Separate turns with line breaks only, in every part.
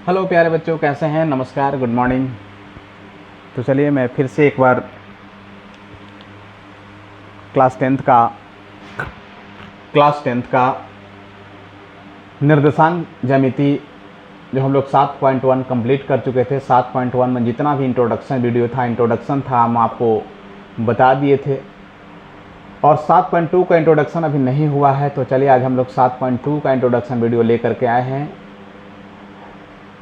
Hello प्यारे बच्चों, कैसे हैं? नमस्कार, गुड मॉर्निंग। तो चलिए मैं फिर से एक बार क्लास टेंथ का निर्देशांक ज्यामिति जो हम लोग 7.1 कंप्लीट कर चुके थे। 7.1 में जितना भी इंट्रोडक्शन वीडियो था, हम आपको बता दिए थे। और 7.2 का इंट्रोडक्शन अभी नहीं हुआ है, तो चलिए आज हम लोग 7.2 का इंट्रोडक्शन वीडियो लेकर के आए हैं।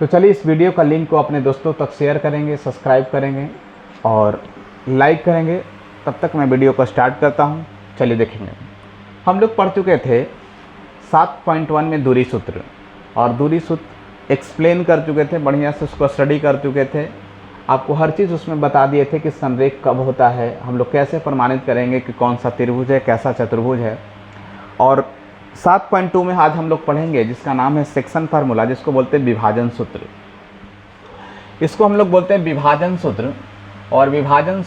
तो चलिए इस वीडियो का लिंक को अपने दोस्तों तक शेयर करेंगे, सब्सक्राइब करेंगे और लाइक करेंगे। तब तक मैं वीडियो को स्टार्ट करता हूं। चलिए देखेंगे, हम लोग पढ़ चुके थे 7.1 में दूरी सूत्र, और दूरी सूत्र एक्सप्लेन कर चुके थे, बढ़िया से उसको स्टडी कर चुके थे। आपको हर चीज़ उसमें बता दिए थे कि संरेख कब होता है, हम लोग कैसे प्रमाणित करेंगे कि कौन सा त्रिभुज है, कैसा चतुर्भुज है। और 7.2 में आज हम लोग पढ़ेंगे जिसका नाम है सेक्शन फार्मूला, जिसको बोलते हैं विभाजन सूत्र। इसको हम लोग बोलते हैं विभाजन सूत्र। और विभाजन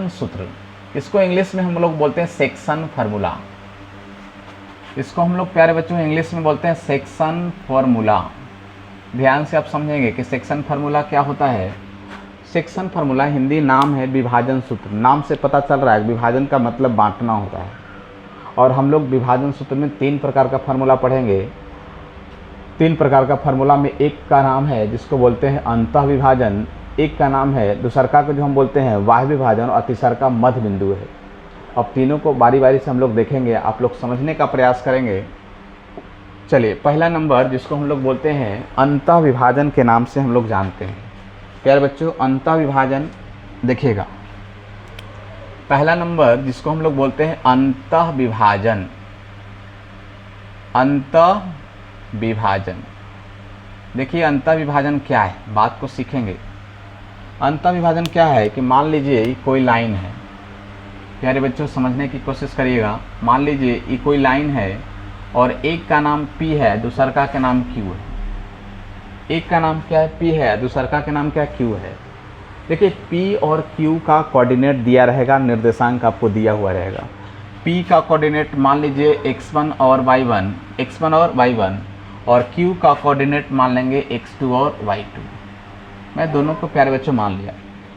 सूत्र इसको इंग्लिश में हम लोग बोलते हैं सेक्शन फार्मूला। इसको हम लोग प्यारे बच्चों इंग्लिश में बोलते हैं सेक्शन फार्मूला। ध्यान से आप समझेंगे कि सेक्शन फार्मूला क्या होता है। सेक्शन फार्मूला हिंदी नाम है विभाजन सूत्र। नाम से पता चल रहा है विभाजन का मतलब बांटना होता है। और हम लोग विभाजन सूत्र में 3 प्रकार का फार्मूला पढ़ेंगे। 3 प्रकार का फार्मूला में एक का नाम है जिसको बोलते हैं अंतः विभाजन, एक का नाम है दूसरका को जो हम बोलते हैं बाह्य विभाजन, और तीसरका मध्य बिंदु है। अब तीनों को बारी बारी से हम लोग देखेंगे, आप लोग समझने का प्रयास करेंगे। चलिए, पहला नंबर जिसको हम लोग बोलते हैं अंतः विभाजन के नाम से हम लोग जानते हैं। प्यारे बच्चों, अंतः विभाजन देखिएगा, पहला नंबर जिसको हम लोग बोलते हैं अंतः विभाजन। अंतः विभाजन, देखिए अंतः विभाजन क्या है, बात को सीखेंगे। अंतः विभाजन क्या है कि मान लीजिए कोई लाइन है। प्यारे बच्चों समझने की कोशिश करिएगा। मान लीजिए ये कोई लाइन है और एक का नाम P है, दूसरका का नाम Q है। एक का नाम क्या है P है, दूसरका का नाम क्या Q है। देखिए P और Q का कोऑर्डिनेट दिया रहेगा, निर्देशांक आपको दिया हुआ रहेगा। P का कोऑर्डिनेट मान लीजिए x1 और y1, और Q का कोऑर्डिनेट मान लेंगे x2 और y2। मैं दोनों को प्यारे बच्चों मान लिया।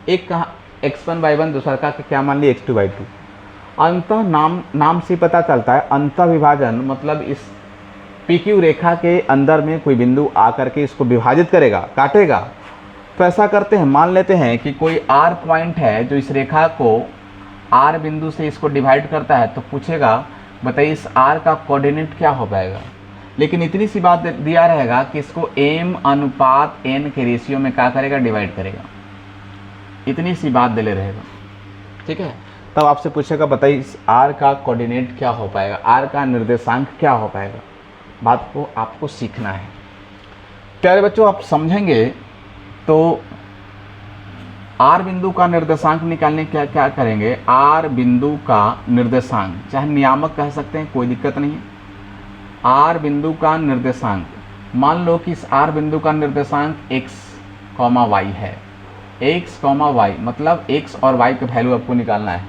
एक का x1 y1, दूसरा का क्या मान लिया x2 y2। अंतः नाम से पता चलता है अंतः विभाजन मतलब इस PQ रेखा के अंदर में कोई बिंदु आकर के इसको विभाजित करेगा, काटेगा। तो ऐसा करते हैं, मान लेते हैं कि कोई R पॉइंट है जो इस रेखा को R बिंदु से इसको डिवाइड करता है। तो पूछेगा बताइए इस R का कोऑर्डिनेट क्या हो पाएगा। लेकिन इतनी सी बात दिया रहेगा कि इसको m/n के रेशियो में क्या करेगा, डिवाइड करेगा। इतनी सी बात दिले रहेगा, ठीक है। तब आपसे पूछेगा बताइए इस R का कोऑर्डिनेट क्या हो पाएगा, R का निर्देशांक क्या हो पाएगा। बात को आपको सीखना है प्यारे बच्चों। आप समझेंगे तो R बिंदु का निर्देशांक निकालने क्या करेंगे। R बिंदु का निर्देशांक, चाहे नियामक कह सकते हैं, कोई दिक्कत नहीं है। R बिंदु का निर्देशांक, मान लो कि इस R बिंदु का निर्देशांक x, y है। x, y मतलब x और y का वैल्यू आपको निकालना है।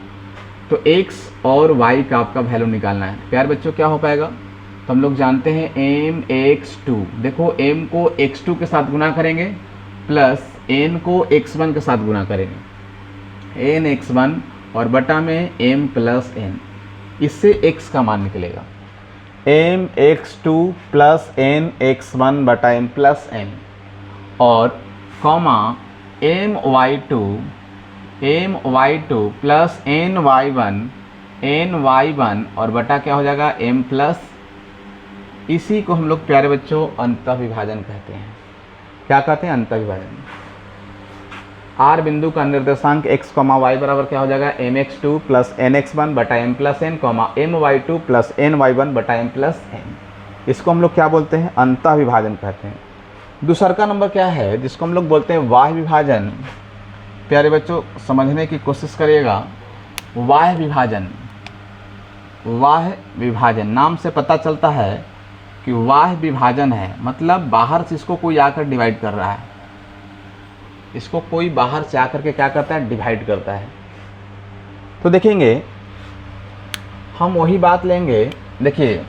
तो x और y का आपका वैल्यू निकालना है। प्यारे बच्चों क्या हो पाएगा, तो हम लोग जानते हैं mx2। देखो m को x2 के साथ गुना करेंगे प्लस n को x1 के साथ गुना करेंगे, nx1 और बटा में m प्लस n। इससे x का मान निकलेगा mx2 प्लस nx1 बटा m प्लस n, और कॉमा my2 प्लस ny1 और बटा क्या हो जाएगा m प्लस। इसी को हम लोग प्यारे बच्चों अंतः विभाजन कहते हैं। क्या कहते हैं, अंतः विभाजन। R बिंदु का निर्देशांक x, y बराबर क्या हो जाएगा mx2 प्लस nx1 बटा m plus n, my2 plus ny1 बटा m प्लस n। इसको हम लोग क्या बोलते हैं, अंतः विभाजन कहते हैं। दूसरा का नंबर क्या है जिसको हम लोग बोलते हैं बाह्य विभाजन। प्यारे बच्चों समझने की कोशिश करिएगा। बाह्य विभाजन नाम से पता चलता है कि बाह्य विभाजन है, मतलब बाहर से इसको कोई आकर डिवाइड कर रहा है। इसको कोई बाहर से आकर के क्या करता है, डिवाइड करता है। तो देखेंगे हम वही बात लेंगे। देखिए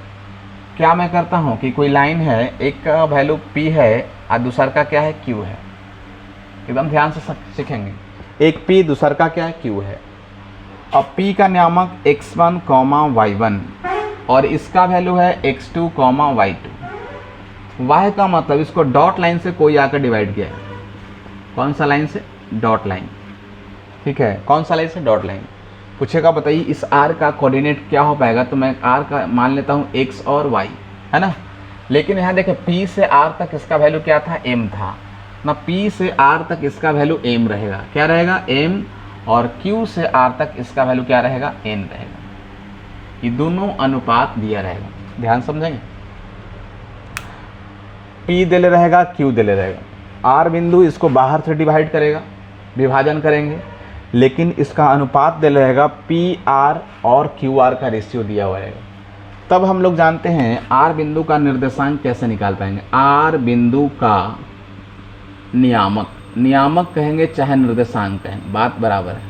क्या मैं करता हूँ कि कोई लाइन है, एक का वैल्यू p है और दूसर का क्या है, q है। एकदम ध्यान से सीखेंगे। एक p दूसर का क्या है, q है। अब p का नियामक x1, y1 और इसका वैल्यू है x2, y2। y का मतलब इसको डॉट लाइन से कोई आकर डिवाइड किया है। कौन सा लाइन से? Dot line. ठीक है, कौन सा लाइन से? Dot line. पूछेगा बताइए इस r का कोऑर्डिनेट क्या हो पाएगा, तो मैं r का मान लेता हूँ x और y, है ना। लेकिन यहाँ देखें p से r तक इसका वैल्यू क्या था, m था ना। p से r तक इसका वैल्यू m रहेगा, क्या रहेगा, m। और q से r तक इसका वैल्यू क्या रहेगा, n रहेगा। ये दोनों अनुपात दिया रहेगा, ध्यान समझेंगे। p दिले रहेगा, q दिले रहेगा। r बिंदु इसको बाहर से डिवाइड करेगा, विभाजन करेंगे, लेकिन इसका अनुपात दिया रहेगा पी आर और क्यू आर का रेशियो दिया हुआ रहेगा। तब हम लोग जानते हैं आर बिंदु का निर्देशांक कैसे निकाल पाएंगे। आर बिंदु का नियामक, नियामक कहेंगे चाहे निर्देशांक कहेंगे, बात बराबर है।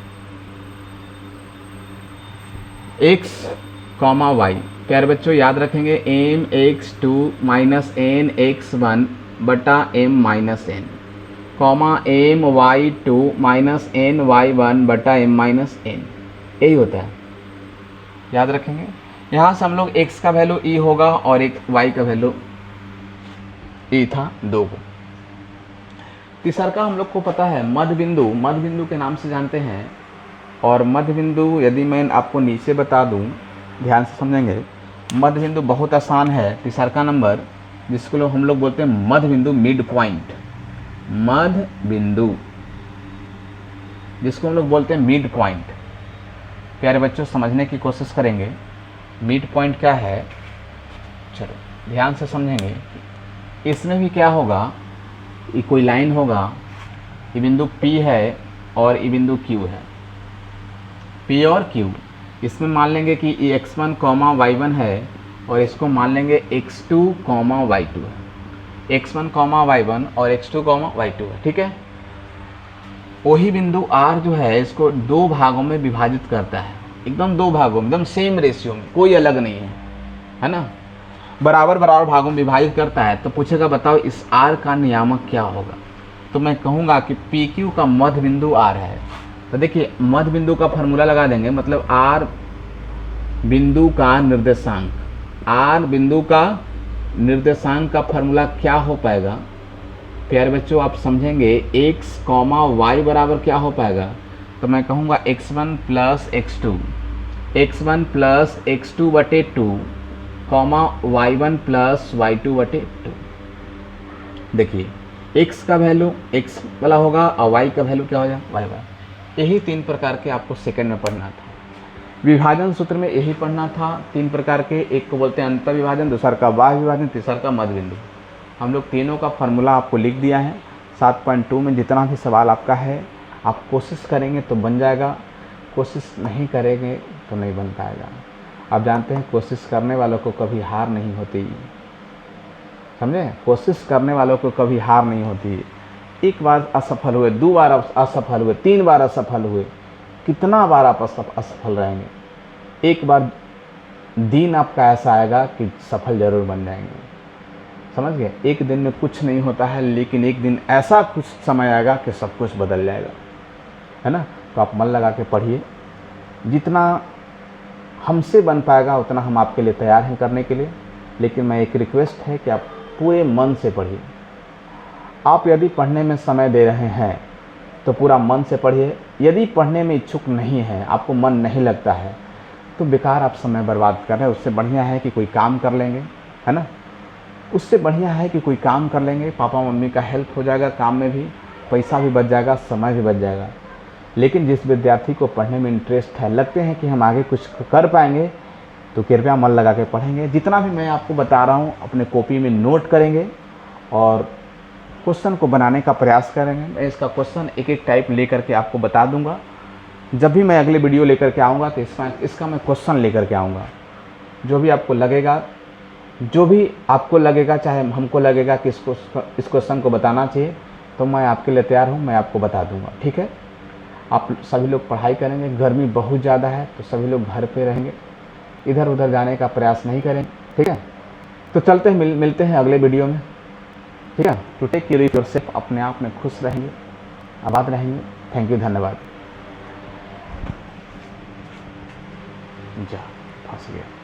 x, y, प्यारे बच्चों याद रखेंगे m x2 minus N x1 बटा m minus N, comma M y2 minus N y1 बटा m माइनस एन, यही होता है, याद रखेंगे। यहाँ से हम लोग x का वैल्यू e होगा और एक y का वैल्यू e था 2 को। तीसरा का हम लोग को पता है मध्य बिंदु, मध्य बिंदु के नाम से जानते हैं। और मध्य बिंदु यदि मैं आपको नीचे बता दूं, ध्यान से समझेंगे, मध्य बिंदु बहुत आसान है। तीसरा का नंबर जिसको हम लोग बोलते हैं मध्य बिंदु, मिड पॉइंट, मध्य बिंदु जिसको हम लोग बोलते हैं मिड पॉइंट। प्यारे बच्चों समझने की कोशिश करेंगे मिड पॉइंट क्या है। चलो ध्यान से समझेंगे। इसमें भी क्या होगा, ये कोई लाइन होगा, ये बिंदु P है और ये बिंदु Q है, P और Q। इसमें मान लेंगे कि ये x1, y1 है और इसको मान लेंगे x2, y2 है। x1, y1 और x2, y2 है, ठीक है। वही बिंदु R जो है इसको 2 भागों में विभाजित करता है, एकदम 2 भागों में, एकदम सेम रेशियो में, कोई अलग नहीं है ना, बराबर बराबर भागों में विभाजित करता है। तो पूछेगा बताओ इस R का नियामक क्या होगा, तो मैं कहूँगा कि PQ का मध्य बिंदु R है। तो देखिए मध्य बिंदु का फार्मूला लगा देंगे, मतलब R बिंदु का निर्देशांक, R बिंदु का निर्देशांक का फार्मूला क्या हो पाएगा। प्यारे बच्चों आप समझेंगे x, y बराबर क्या हो पाएगा, तो मैं कहूँगा x1 plus x2, x1 plus x2 बटे 2, y1 प्लस y2 बटे 2। देखिए x का वैल्यू x वाला होगा और y का वैल्यू क्या हो जाएगा, y वाला। यही 3 प्रकार के आपको सेकंड में पढ़ना था। विभाजन सूत्र में यही पढ़ना था 3 प्रकार के। एक को बोलते हैं अंतर विभाजन, दूसरा का बाह्य विभाजन, तीसरा का मध्य बिंदु। हम लोग तीनों का फार्मूला आपको लिख दिया है। 7.2 में जितना भी सवाल आपका है आप कोशिश करेंगे तो बन जाएगा, कोशिश नहीं करेंगे तो नहीं बन पाएगा। आप जानते हैं कोशिश करने वालों को कभी हार नहीं होती, समझे, कोशिश करने वालों को कभी हार नहीं होती। एक बार असफल हुए, 2 बार असफल हुए, 3 बार असफल हुए, कितना बार आप असफल रहेंगे। एक बार दिन आपका ऐसा आएगा कि सफल जरूर बन जाएंगे, समझ गए। एक दिन में कुछ नहीं होता है, लेकिन एक दिन ऐसा कुछ समय आएगा कि सब कुछ बदल जाएगा, है ना। तो आप मन लगा के पढ़िए, जितना हमसे बन पाएगा उतना हम आपके लिए तैयार हैं करने के लिए। लेकिन मैं एक रिक्वेस्ट है कि आप पूरे मन से पढ़िए। आप यदि पढ़ने में समय दे रहे हैं तो पूरा मन से पढ़िए। यदि पढ़ने में इच्छुक नहीं है, आपको मन नहीं लगता है, तो बेकार आप समय बर्बाद कर रहे हैं। उससे बढ़िया है कि कोई काम कर लेंगे, है ना, उससे बढ़िया है कि कोई काम कर लेंगे, पापा मम्मी का हेल्प हो जाएगा, काम में भी पैसा भी बच जाएगा, समय भी बच जाएगा। लेकिन जिस विद्यार्थी को पढ़ने में इंटरेस्ट है, लगते हैं कि हम आगे कुछ कर पाएंगे, तो कृपया मन लगा के पढ़ेंगे। जितना भी मैं आपको बता रहा हूँ अपने कॉपी में नोट करेंगे और क्वेश्चन को बनाने का प्रयास करेंगे। मैं इसका क्वेश्चन एक एक टाइप लेकर के आपको बता दूंगा। जब भी मैं अगले वीडियो लेकर के आऊँगा तो इसका मैं क्वेश्चन लेकर के आऊँगा। जो भी आपको लगेगा, चाहे हमको लगेगा कि इस क्वेश्चन को बताना चाहिए, तो मैं आपके लिए तैयार हूँ, मैं आपको बता दूँगा, ठीक है। आप सभी लोग पढ़ाई करेंगे। गर्मी बहुत ज़्यादा है तो सभी लोग घर पे रहेंगे, इधर उधर जाने का प्रयास नहीं करें, ठीक है। तो चलते हैं, मिलते हैं अगले वीडियो में, ठीक है। To take care of yourself, अपने आप में खुश रहेंगे, आबाद रहेंगे। थैंक यू, धन्यवाद। जा फंस गया।